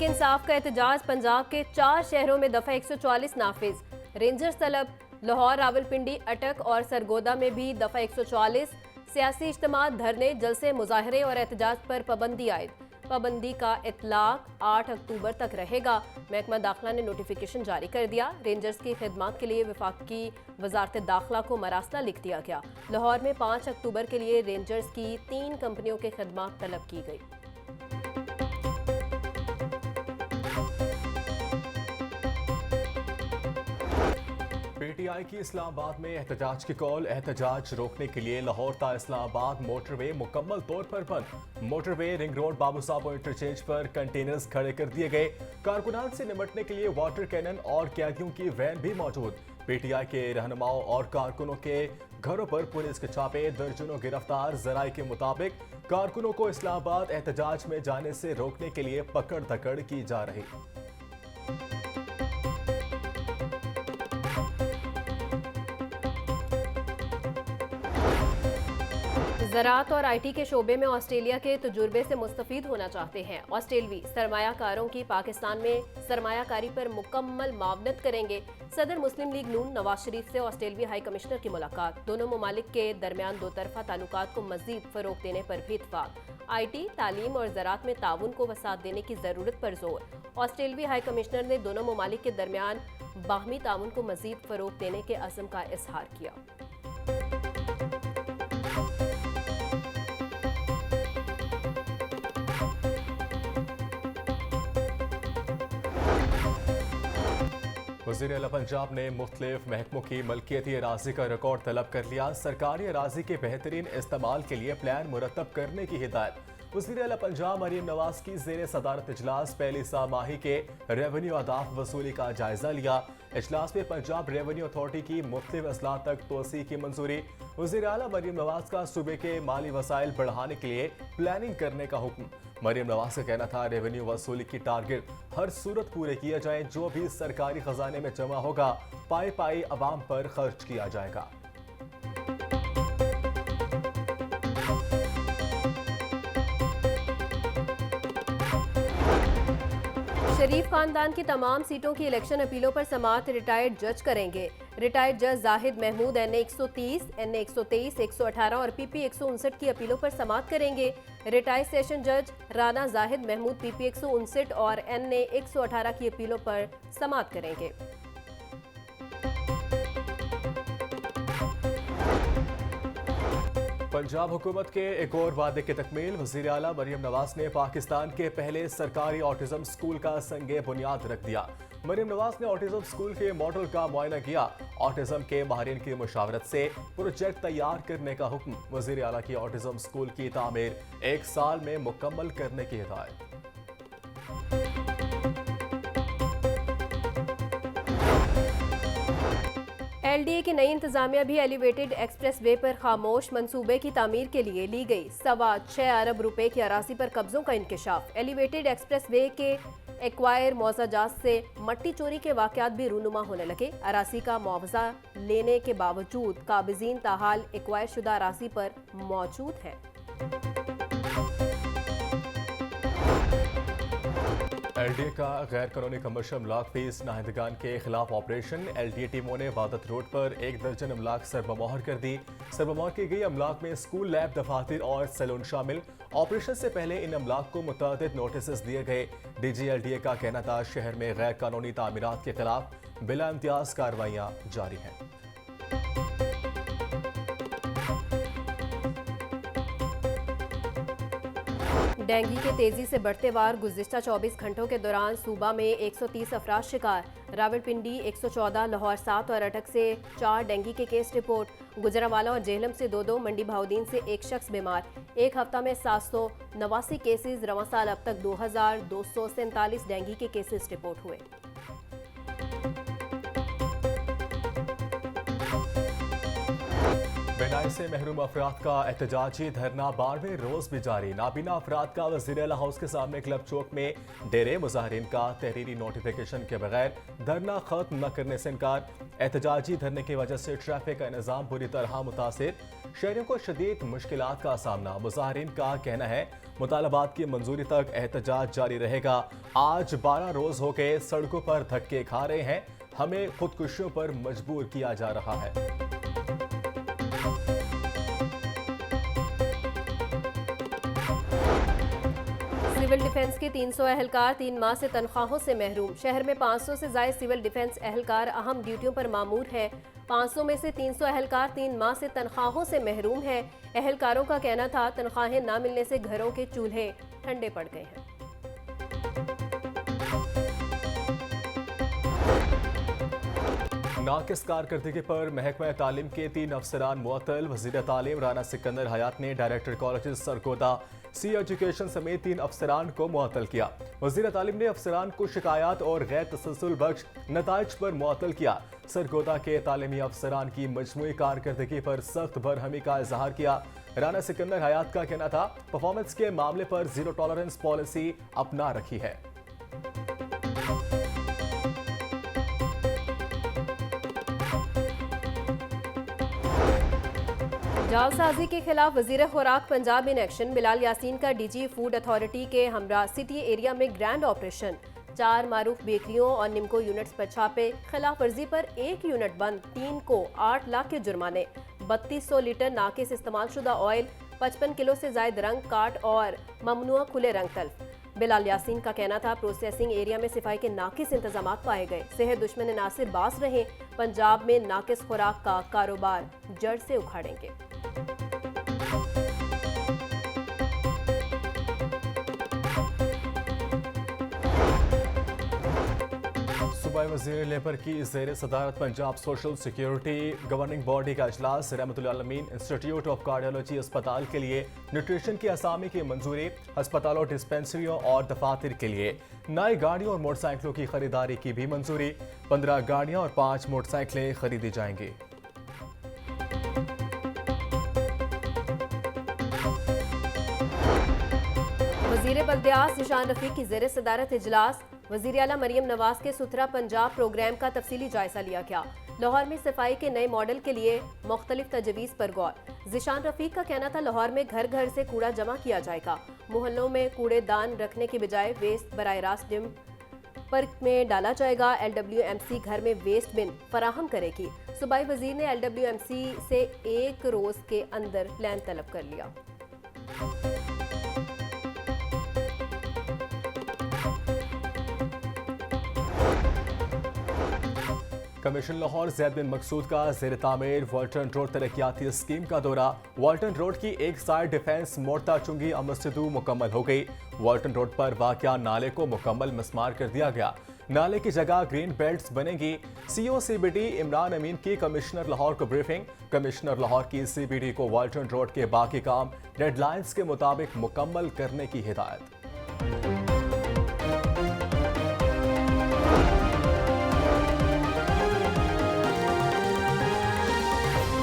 तहरीक इंसाफ का एहतजाज पंजाब के 4 शहरों में दफा 144 नाफिज। रेंजर्स तलब लाहौर, रावलपिंडी, अटक और सरगोदा में भी दफा 144। सियासी इज्तिमा, धरने, जलसे, मुजाहरे और एहतजाज पर पाबंदी आयद। पाबंदी का इतलाक 8 अक्टूबर तक रहेगा। महकमा दाखिला ने नोटिफिकेशन जारी कर दिया। रेंजर्स की खिदमत के लिए वफाकी वजारत दाखिला को मरासला लिख दिया गया। लाहौर में 5 अक्टूबर के लिए रेंजर्स की 3 कंपनियों की खिदमत तलब की गई। पीटीआई की इस्लामाबाद में एहतजाज की कॉल। एहतजाज रोकने के लिए लाहौर ता इस्लामाबाद मोटरवे मुकम्मल तौर पर बंद। मोटरवे, रिंग रोड, बाबू साहब इंटरचेंज पर कंटेनर्स खड़े कर दिए गए। कारकुनान से निपटने के लिए वाटर कैनन और कैदियों की वैन भी मौजूद। पीटीआई के रहनुमाओं और कारकुनों के घरों पर पुलिस के छापे, दर्जनों गिरफ्तार। जराये के मुताबिक कारकुनों को इस्लामाबाद एहतजाज में जाने से रोकने के लिए पकड़ धकड़ की जा रही। ज़राअत और IT के शोबे में ऑस्ट्रेलिया के तजुर्बे से मुस्तफीद होना चाहते हैं। ऑस्ट्रेलवी सरमायाकारों की पाकिस्तान में सरमायाकारी पर मुकम्मल मावनत करेंगे। सदर मुस्लिम लीग नून नवाज शरीफ से ऑस्ट्रेलवी हाई कमिश्नर की मुलाकात। दोनों ममालिक के दरमियान दो तरफा ताल्लुकात को मजीद फरोग देने पर भी इत्तफाक। IT, तालीम और ज़राअत में ताउन को वसाअत देने की ज़रूरत पर जोर। ऑस्ट्रेलवी हाई कमिश्नर ने दोनों ममालिक के दरमियान बाहमी ताउन को मजीद फरोग देने के अज़्म का इजहार किया। वज़ीर आला पंजाब ने मुख्तलिफ महकमों की मलकियती अराजी का रिकॉर्ड तलब कर लिया। सरकारी अराजी के बेहतरीन इस्तेमाल के लिए प्लान मुरतब करने की हिदायत। वज़ीर आला पंजाब मरीम नवाज की ज़ेर सदारत इजलास पहली सामाही के रेवेन्यू अहदाफ वसूली का जायजा लिया। इजलास में पंजाब रेवेन्यू अथॉरिटी की मुख्तलिफ अजला तक तोसी की मंजूरी। वज़ीर आला मरीम नवाज का सूबे के माली वसाइल बढ़ाने के लिए प्लानिंग करने का हुक्म। मरीम नवाज का कहना था रेवेन्यू वसूली की टारगेट हर सूरत पूरे किया जाए। जो भी सरकारी खजाने में जमा होगा पाई पाई अवाम पर खर्च किया जाएगा। शरीफ खानदान की तमाम सीटों की इलेक्शन अपीलों पर समाअत रिटायर्ड जज करेंगे। रिटायर्ड जज जाहिद महमूद NA 130, NA 123, 118 और PP 159 की अपीलों पर समाअत करेंगे। रिटायर्ड सेशन जज राना जाहिद महमूद PP 159 और NA 118 की अपीलों पर समाअत करेंगे। पंजाब हुकूमत के एक और वादे की तकमील। वज़ीर आला मरीम नवाज ने पाकिस्तान के पहले सरकारी ऑटिज्म स्कूल का संगे बुनियाद रख दिया। मरीम नवाज ने ऑटिज्म स्कूल के मॉडल का मुआयना किया। ऑटिज्म के माहिरीन की मुशावरत से प्रोजेक्ट तैयार करने का हुक्म। वज़ीर आला की ऑटिज्म स्कूल की तामीर 1 साल में मुकम्मल करने की हिदायत। LDA की नई इंतजामिया भी एलिवेटेड एक्सप्रेस वे पर खामोश। मंसूबे की तामीर के लिए ली गई 6.25 अरब रुपए की अराजी पर कब्जों का इंकशाफ। एलिवेटेड एक्सप्रेस वे के एक्वायर मुआवजात से मट्टी चोरी के वाकयात भी रूनुमा होने लगे। अराजी का मुआवजा लेने के बावजूद काबिजीन ताहाल एक्वायर शुदा अराजी पर मौजूद है। LDA का गैर कानूनी कमर्शियल अमलाक फीस नाहिदगान के खिलाफ ऑपरेशन। LDA टीमों ने वादत रोड पर 1 दर्जन अमलाक सरबमोहर कर दी। सरबमोहर की गई अमलाक में स्कूल, लैब, दफातर और सैलून शामिल। ऑपरेशन से पहले इन अमलाक को मुतअद्दिद नोटिस दिए गए। DG LDA का कहना था शहर में गैर कानूनी तामीरात के खिलाफ बिला इम्तियाज कार्रवाइयाँ जारी हैं। डेंगू के तेजी से बढ़ते वार। गुज़िश्ता 24 घंटों के दौरान सूबा में 130 अफराद शिकार। रावलपिंडी 114, लाहौर 7 और अटक से 4 डेंगू के केस रिपोर्ट। गुजरांवाला और जेहलम से 2-2, मंडी बहाउद्दीन से 1 शख्स बीमार। एक हफ्ता में 789 केसेज। रवां साल अब तक 2247 डेंगू के केसेस रिपोर्ट हुए। न्याय से महरूम अफराद का एहतजाजी धरना 12वें रोज भी जारी। नाबीना अफराद का वज़ीर-ए-आला हाउस के सामने क्लब चौक में डेरे। मुजाहिरीन का तहरीरी नोटिफिकेशन के बगैर धरना खत्म न करने से इनकार। एहतजाजी धरने की वजह से ट्रैफिक का निज़ाम बुरी तरह मुतासिर। शहरियों को शदीद मुश्किलात का सामना। मुजाहिरीन का कहना है मुतालबात की मंजूरी तक एहतजाज जारी रहेगा। आज 12 रोज हो गए सड़कों पर धक्के खा रहे हैं, हमें खुदकुशियों पर मजबूर किया जा रहा है। सिविल डिफेंस के 300 एहलकार 3 माह से तनख्वाहों से महरूम। शहर में 500 से ज़ायद सिविल डिफेंस एहलकार अहम ड्यूटियों पर मामूर हैं। 500 में से 300 एहलकार 3 माह से तनख्वाहों से महरूम हैं। एहलकारों का कहना था तनख्वाहें ना मिलने से घरों के चूल्हे ठंडे पड़ गए हैं। नाकिस कारकर्दगी पर महकमा तालीम के 3 अफसरान मुअत्तल। वज़ीर तालीम राना सिकंदर हयात ने डायरेक्टर कॉलेज सरगोदा सी एजुकेशन समेत 3 अफसरान को मुअत्तल किया। वज़ीर तालीम ने अफसरान को शिकायत और गैर तसलसल बख्श नताइज पर मुअत्तल किया। सरगोदा के तालीमी अफसरान की मजमूई कारकर्दगी पर सख्त बरहमी का इजहार किया। राना सिकंदर हयात का कहना था परफॉर्मेंस के मामले पर जीरो टॉलरेंस पॉलिसी अपना रखी है। जालसाजी के खिलाफ वजीर खुराक पंजाब इन एक्शन। बिलाल यासीन का डीजी फूड अथॉरिटी के हमरा सिटी एरिया में ग्रैंड ऑपरेशन। 4 मारूफ बेकरियों और निम्को यूनिट्स पर छापे। खिलाफ वर्जी पर 1 यूनिट बंद, 3 को 8 लाख के जुर्माने। 3200 लीटर नाकिस इस्तेमाल शुदा ऑयल, 55 किलो से जायद रंग काट और ममनुआ खुले रंग तल्फ। बिलाल यासीन का कहना था प्रोसेसिंग एरिया में सफाई के नाकिस इंतजाम पाए गए। सेहत दुश्मन नासिर बास रहे। पंजाब में नाकिस खुराक का कारोबार जड़ से उखाड़ेंगे। सूबाई वज़ीर लेबर की ज़ेर सदारत Punjab social security governing body का इजलास। रहमतुल आलमीन इंस्टीट्यूट ऑफ कार्डियोलॉजी अस्पताल के लिए न्यूट्रिशन की असामी की मंजूरी। अस्पतालों, डिस्पेंसरियों और दफातर के लिए नई गाड़ियों और मोटरसाइकिलों की खरीदारी की भी मंजूरी। 15 गाड़ियां और 5 मोटरसाइकिलें खरीदी जाएंगी। वज़ीर बल्दियात ज़िशान रफ़ीक की ज़ेर सदारत इजलास। वज़ीर आला मरियम नवाज के सुथरा पंजाब प्रोग्राम का तफसीली जायजा लिया गया। लाहौर में सफाई के नए मॉडल के लिए मुख्तलिफ तजवीज़ पर गौर। ज़िशान रफ़ीक का कहना था लाहौर में घर घर से कूड़ा जमा किया जाएगा। मोहल्लों में कूड़ेदान रखने के बजाय वेस्ट बराह रास्त डिम पर में डाला जाएगा। LWMC घर में वेस्ट बिन फराहम करेगी। सूबाई वज़ीर ने LWMC से 1 रोज़ के अंदर प्लान तलब कर लिया। कमीशन लाहौर ज़ैद बिन मकसूद का ज़ेर तामीर वाल्टन रोड तरक्याती स्कीम का दौरा। वाल्टन रोड की एक साइड डिफेंस मोड़ता चुंगी अमरसदू मुकम्मल हो गई। वाल्टन रोड पर वाक़या नाले को मुकम्मल मस्मार कर दिया गया। नाले की जगह ग्रीन बेल्ट्स बनेंगी। CO CBD इमरान अमीन की कमिश्नर लाहौर को ब्रीफिंग। कमिश्नर लाहौर की CBD को वाल्टन रोड के बाकी काम डेडलाइंस के मुताबिक मुकम्मल करने की हिदायत।